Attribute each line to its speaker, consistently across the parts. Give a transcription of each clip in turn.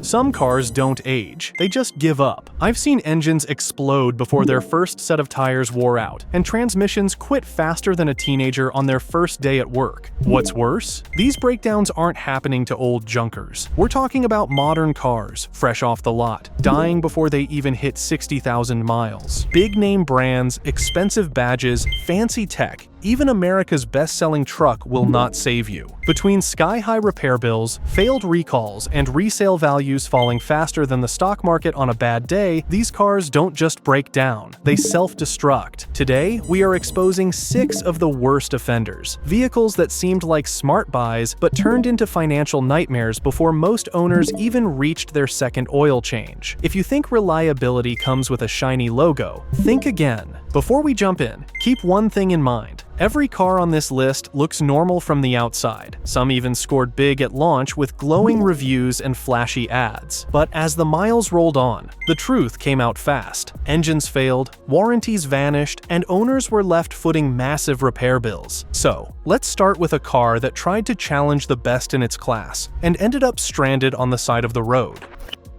Speaker 1: Some cars don't age, they just give up. I've seen engines explode before their first set of tires wore out, and transmissions quit faster than a teenager on their first day at work. What's worse? These breakdowns aren't happening to old junkers. We're talking about modern cars, fresh off the lot, dying before they even hit 60,000 miles. Big-name brands, expensive badges, fancy tech, even America's best-selling truck will not save you. Between sky-high repair bills, failed recalls, and resale values falling faster than the stock market on a bad day, these cars don't just break down, they self-destruct. Today, we are exposing 6 of the worst offenders. Vehicles that seemed like smart buys but turned into financial nightmares before most owners even reached their second oil change. If you think reliability comes with a shiny logo, think again. Before we jump in, keep one thing in mind. Every car on this list looks normal from the outside. Some even scored big at launch with glowing reviews and flashy ads. But as the miles rolled on, the truth came out fast. Engines failed, warranties vanished, and owners were left footing massive repair bills. So, let's start with a car that tried to challenge the best in its class and ended up stranded on the side of the road.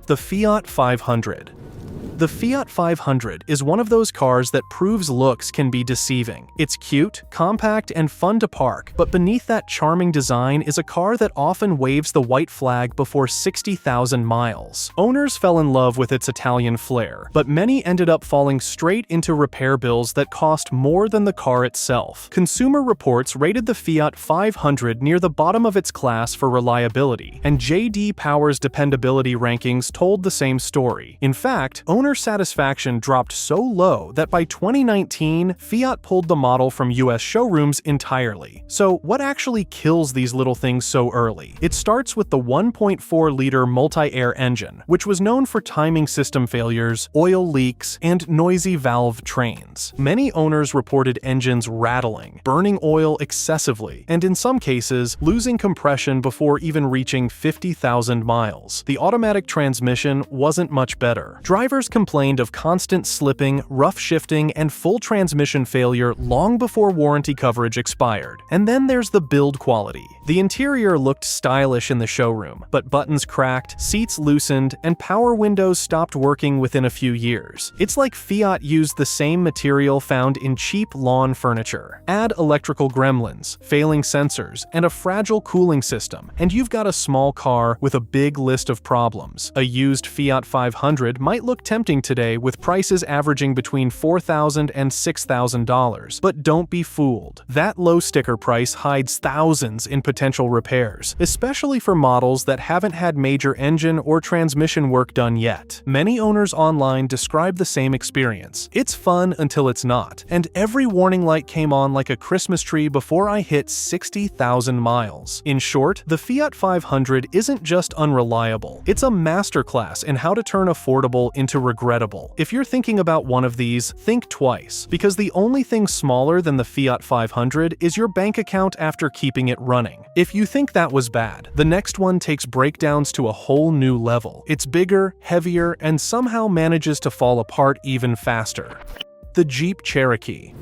Speaker 1: The Fiat 500. The Fiat 500 is one of those cars that proves looks can be deceiving. It's cute, compact, and fun to park, but beneath that charming design is a car that often waves the white flag before 60,000 miles. Owners fell in love with its Italian flair, but many ended up falling straight into repair bills that cost more than the car itself. Consumer Reports rated the Fiat 500 near the bottom of its class for reliability, and J.D. Power's dependability rankings told the same story. In fact, owner satisfaction dropped so low that by 2019, Fiat pulled the model from US showrooms entirely. So what actually kills these little things so early? It starts with the 1.4-liter multi-air engine, which was known for timing system failures, oil leaks, and noisy valve trains. Many owners reported engines rattling, burning oil excessively, and in some cases, losing compression before even reaching 50,000 miles. The automatic transmission wasn't much better. Drivers complained of constant slipping, rough shifting, and full transmission failure long before warranty coverage expired. And then there's the build quality. The interior looked stylish in the showroom, but buttons cracked, seats loosened, and power windows stopped working within a few years. It's like Fiat used the same material found in cheap lawn furniture. Add electrical gremlins, failing sensors, and a fragile cooling system, and you've got a small car with a big list of problems. A used Fiat 500 might look tempting today with prices averaging between $4,000 and $6,000. But don't be fooled. That low sticker price hides thousands in potential repairs, especially for models that haven't had major engine or transmission work done yet. Many owners online describe the same experience. It's fun until it's not, and every warning light came on like a Christmas tree before I hit 60,000 miles. In short, the Fiat 500 isn't just unreliable, it's a masterclass in how to turn affordable into regrettable. If you're thinking about one of these, think twice, because the only thing smaller than the Fiat 500 is your bank account after keeping it running. If you think that was bad, the next one takes breakdowns to a whole new level. It's bigger, heavier, and somehow manages to fall apart even faster. The Jeep Cherokee.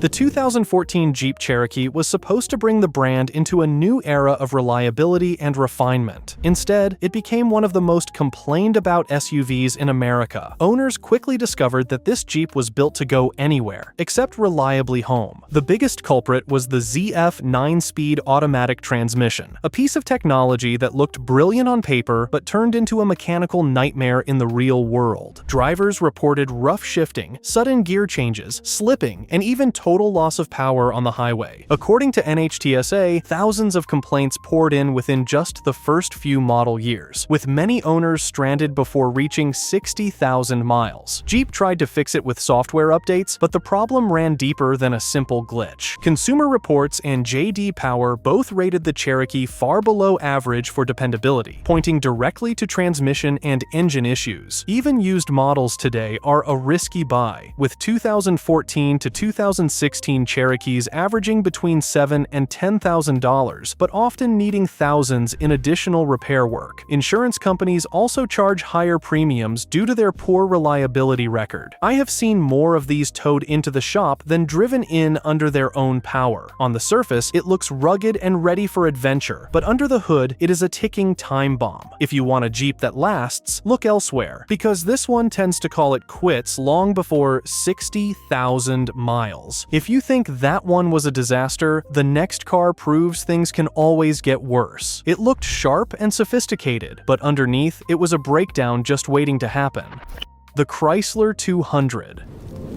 Speaker 1: The 2014 Jeep Cherokee was supposed to bring the brand into a new era of reliability and refinement. Instead, it became one of the most complained about SUVs in America. Owners quickly discovered that this Jeep was built to go anywhere, except reliably home. The biggest culprit was the ZF 9-speed automatic transmission, a piece of technology that looked brilliant on paper but turned into a mechanical nightmare in the real world. Drivers reported rough shifting, sudden gear changes, slipping, and even total loss of power on the highway. According to NHTSA, thousands of complaints poured in within just the first few model years, with many owners stranded before reaching 60,000 miles. Jeep tried to fix it with software updates, but the problem ran deeper than a simple glitch. Consumer Reports and J.D. Power both rated the Cherokee far below average for dependability, pointing directly to transmission and engine issues. Even used models today are a risky buy, with 2014 to 2016 2016 Cherokees averaging between $7,000 and $10,000, but often needing thousands in additional repair work. Insurance companies also charge higher premiums due to their poor reliability record. I have seen more of these towed into the shop than driven in under their own power. On the surface, it looks rugged and ready for adventure, but under the hood, it is a ticking time bomb. If you want a Jeep that lasts, look elsewhere, because this one tends to call it quits long before 60,000 miles. If you think that one was a disaster, the next car proves things can always get worse. It looked sharp and sophisticated, but underneath, it was a breakdown just waiting to happen. The Chrysler 200.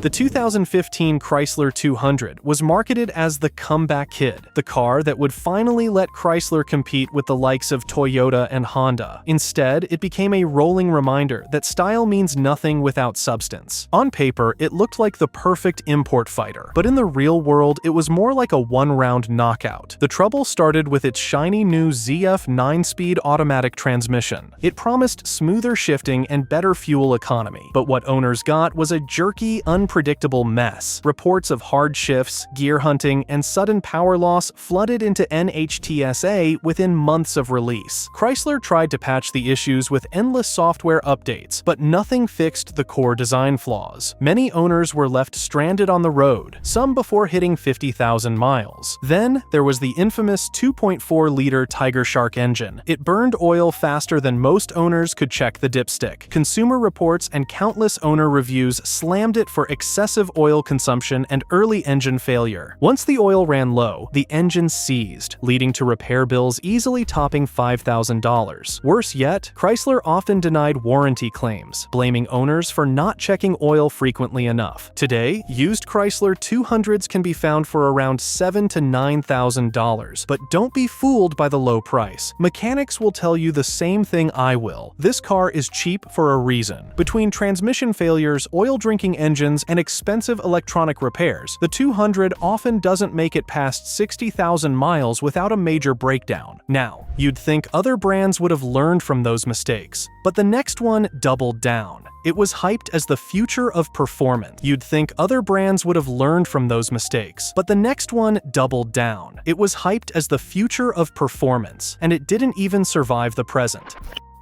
Speaker 1: The 2015 Chrysler 200 was marketed as the comeback kid, the car that would finally let Chrysler compete with the likes of Toyota and Honda. Instead, it became a rolling reminder that style means nothing without substance. On paper, it looked like the perfect import fighter, but in the real world, it was more like a one-round knockout. The trouble started with its shiny new ZF 9-speed automatic transmission. It promised smoother shifting and better fuel economy, but what owners got was a jerky, unpredictable mess. Reports of hard shifts, gear hunting, and sudden power loss flooded into NHTSA within months of release. Chrysler tried to patch the issues with endless software updates, but nothing fixed the core design flaws. Many owners were left stranded on the road, some before hitting 50,000 miles. Then, there was the infamous 2.4-liter Tiger Shark engine. It burned oil faster than most owners could check the dipstick. Consumer reports and countless owner reviews slammed it for excessive oil consumption and early engine failure. Once the oil ran low, the engine seized, leading to repair bills easily topping $5,000. Worse yet, Chrysler often denied warranty claims, blaming owners for not checking oil frequently enough. Today, used Chrysler 200s can be found for around $7,000 to $9,000, but don't be fooled by the low price. Mechanics will tell you the same thing I will. This car is cheap for a reason. Between transmission failures, oil-drinking engines, and expensive electronic repairs, the 200 often doesn't make it past 60,000 miles without a major breakdown. Now, you'd think other brands would have learned from those mistakes, but the next one doubled down. It was hyped as the future of performance. You'd think other brands would have learned from those mistakes, but the next one doubled down. It was hyped as the future of performance, and it didn't even survive the present.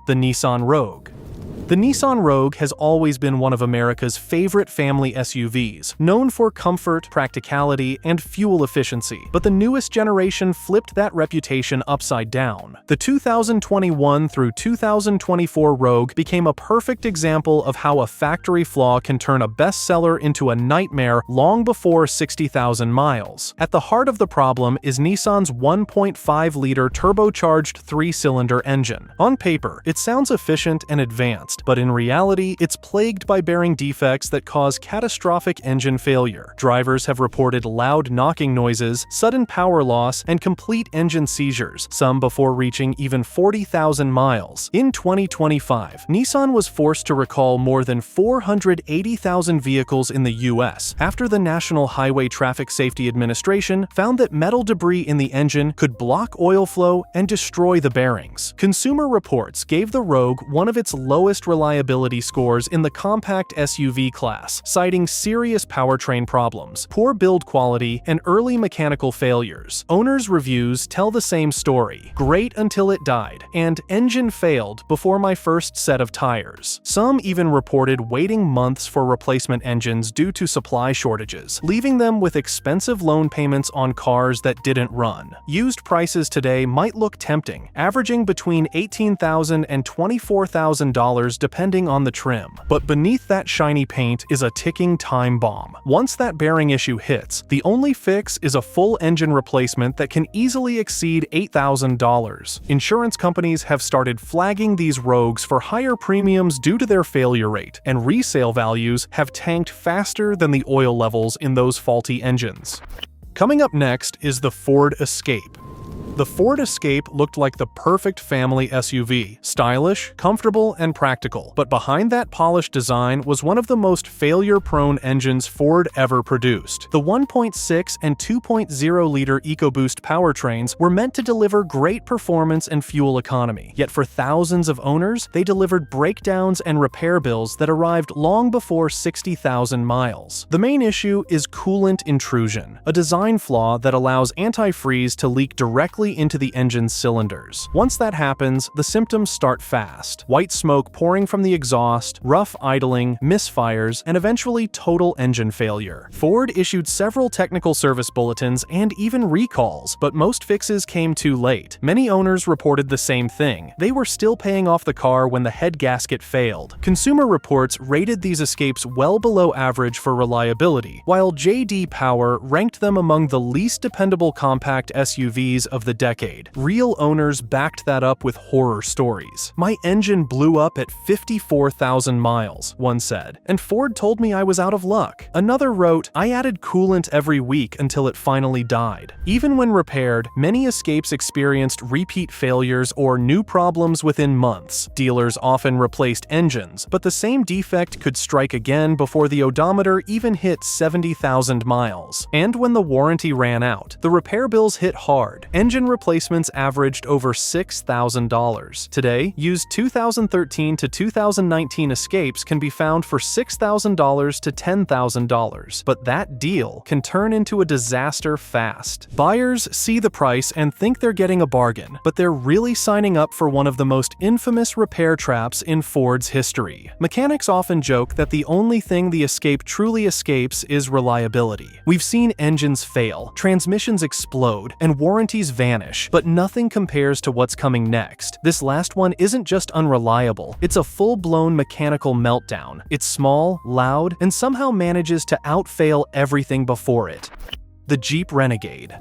Speaker 1: The Nissan Rogue. The Nissan Rogue has always been one of America's favorite family SUVs, known for comfort, practicality, and fuel efficiency, but the newest generation flipped that reputation upside down. The 2021 through 2024 Rogue became a perfect example of how a factory flaw can turn a bestseller into a nightmare long before 60,000 miles. At the heart of the problem is Nissan's 1.5-liter turbocharged 3-cylinder engine. On paper, it sounds efficient and advanced, but in reality, it's plagued by bearing defects that cause catastrophic engine failure. Drivers have reported loud knocking noises, sudden power loss, and complete engine seizures, some before reaching even 40,000 miles. In 2025, Nissan was forced to recall more than 480,000 vehicles in the US after the National Highway Traffic Safety Administration found that metal debris in the engine could block oil flow and destroy the bearings. Consumer Reports gave the Rogue one of its lowest reliability scores in the compact SUV class, citing serious powertrain problems, poor build quality, and early mechanical failures. Owners' reviews tell the same story: great until it died, and engine failed before my first set of tires. Some even reported waiting months for replacement engines due to supply shortages, leaving them with expensive loan payments on cars that didn't run. Used prices today might look tempting, averaging between $18,000 and $24,000 depending on the trim. But beneath that shiny paint is a ticking time bomb. Once that bearing issue hits, the only fix is a full engine replacement that can easily exceed $8,000. Insurance companies have started flagging these Rogues for higher premiums due to their failure rate, and resale values have tanked faster than the oil levels in those faulty engines. Coming up next is the Ford Escape. The Ford Escape looked like the perfect family SUV, stylish, comfortable, and practical. But behind that polished design was one of the most failure-prone engines Ford ever produced. The 1.6 and 2.0-liter EcoBoost powertrains were meant to deliver great performance and fuel economy. Yet for thousands of owners, they delivered breakdowns and repair bills that arrived long before 60,000 miles. The main issue is coolant intrusion, a design flaw that allows antifreeze to leak directly into the engine's cylinders. Once that happens, the symptoms start fast: white smoke pouring from the exhaust, rough idling, misfires, and eventually total engine failure. Ford issued several technical service bulletins and even recalls, but most fixes came too late. Many owners reported the same thing: they were still paying off the car when the head gasket failed. Consumer Reports rated these Escapes well below average for reliability, while J.D. Power ranked them among the least dependable compact SUVs of the decade. Real owners backed that up with horror stories. "My engine blew up at 54,000 miles, one said, and Ford told me I was out of luck. Another wrote, "I added coolant every week until it finally died." Even when repaired, many Escapes experienced repeat failures or new problems within months. Dealers often replaced engines, but the same defect could strike again before the odometer even hit 70,000 miles. And when the warranty ran out, the repair bills hit hard. Engine replacements averaged over $6,000. Today, used 2013 to 2019 Escapes can be found for $6,000 to $10,000, but that deal can turn into a disaster fast. Buyers see the price and think they're getting a bargain, but they're really signing up for one of the most infamous repair traps in Ford's history. Mechanics often joke that the only thing the Escape truly escapes is reliability. We've seen engines fail, transmissions explode, and warranties vanish, but nothing compares to what's coming next. This last one isn't just unreliable, it's a full-blown mechanical meltdown. It's small, loud, and somehow manages to outfail everything before it. The Jeep Renegade.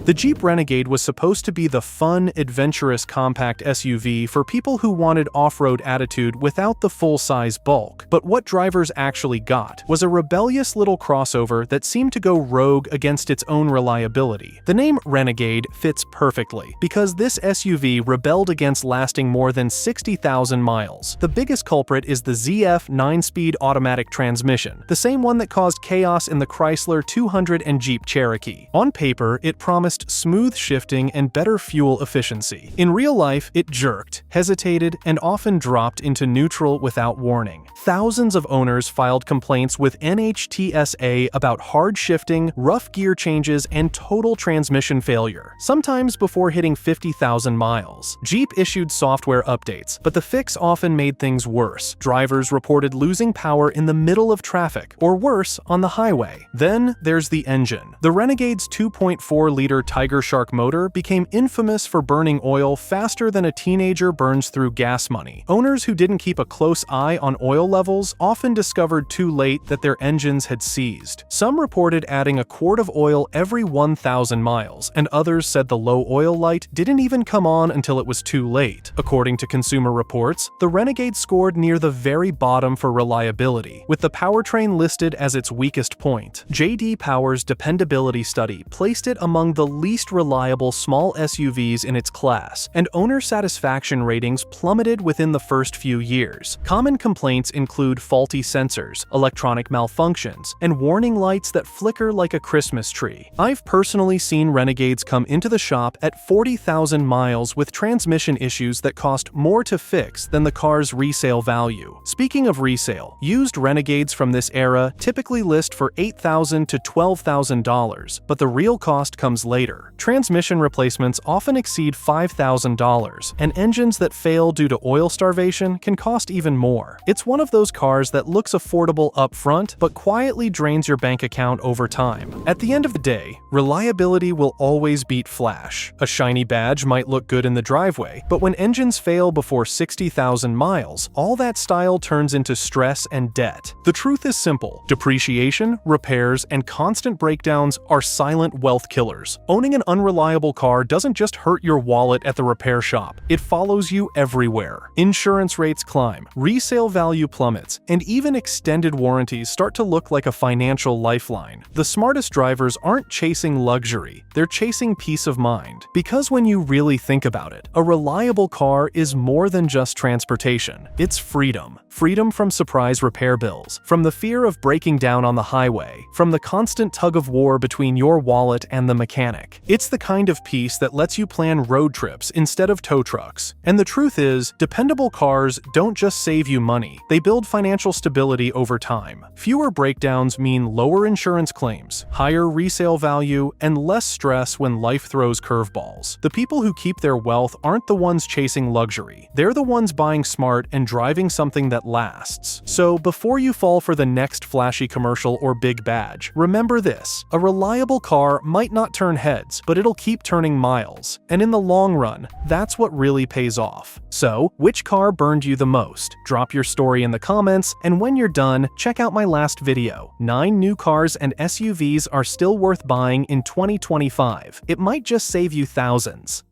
Speaker 1: The Jeep Renegade was supposed to be the fun, adventurous compact SUV for people who wanted off-road attitude without the full-size bulk. But what drivers actually got was a rebellious little crossover that seemed to go rogue against its own reliability. The name Renegade fits perfectly, because this SUV rebelled against lasting more than 60,000 miles. The biggest culprit is the ZF 9-speed automatic transmission, the same one that caused chaos in the Chrysler 200 and Jeep Cherokee. On paper, it promised smooth shifting and better fuel efficiency. In real life, it jerked, hesitated, and often dropped into neutral without warning. Thousands of owners filed complaints with NHTSA about hard shifting, rough gear changes, and total transmission failure, sometimes before hitting 50,000 miles. Jeep issued software updates, but the fix often made things worse. Drivers reported losing power in the middle of traffic, or worse, on the highway. Then there's the engine. The Renegade's 2.4-liter Tiger Shark motor became infamous for burning oil faster than a teenager burns through gas money. Owners who didn't keep a close eye on oil levels often discovered too late that their engines had seized. Some reported adding a quart of oil every 1,000 miles, and others said the low oil light didn't even come on until it was too late. According to Consumer Reports, the Renegade scored near the very bottom for reliability, with the powertrain listed as its weakest point. J.D. Power's dependability study placed it among the least reliable small SUVs in its class, and owner satisfaction ratings plummeted within the first few years. Common complaints include faulty sensors, electronic malfunctions, and warning lights that flicker like a Christmas tree. I've personally seen Renegades come into the shop at 40,000 miles with transmission issues that cost more to fix than the car's resale value. Speaking of resale, used Renegades from this era typically list for $8,000 to $12,000, but the real cost comes later. Transmission replacements often exceed $5,000, and engines that fail due to oil starvation can cost even more. It's one of those cars that looks affordable up front, but quietly drains your bank account over time. At the end of the day, reliability will always beat flash. A shiny badge might look good in the driveway, but when engines fail before 60,000 miles, all that style turns into stress and debt. The truth is simple: depreciation, repairs, and constant breakdowns are silent wealth killers. Owning an unreliable car doesn't just hurt your wallet at the repair shop, it follows you everywhere. Insurance rates climb, resale value plummets, and even extended warranties start to look like a financial lifeline. The smartest drivers aren't chasing luxury, they're chasing peace of mind. Because when you really think about it, a reliable car is more than just transportation. It's freedom. Freedom from surprise repair bills, from the fear of breaking down on the highway, from the constant tug-of-war between your wallet and the mechanic. It's the kind of peace that lets you plan road trips instead of tow trucks. And the truth is, dependable cars don't just save you money, they build financial stability over time. Fewer breakdowns mean lower insurance claims, higher resale value, and less stress when life throws curveballs. The people who keep their wealth aren't the ones chasing luxury, they're the ones buying smart and driving something that lasts. So before you fall for the next flashy commercial or big badge, remember this: a reliable car might not turn heads, but it'll keep turning miles. And in the long run, that's what really pays off. So, which car burned you the most? Drop your story in the comments, and when you're done, check out my last video. 9 new cars and SUVs are still worth buying in 2025. It might just save you thousands.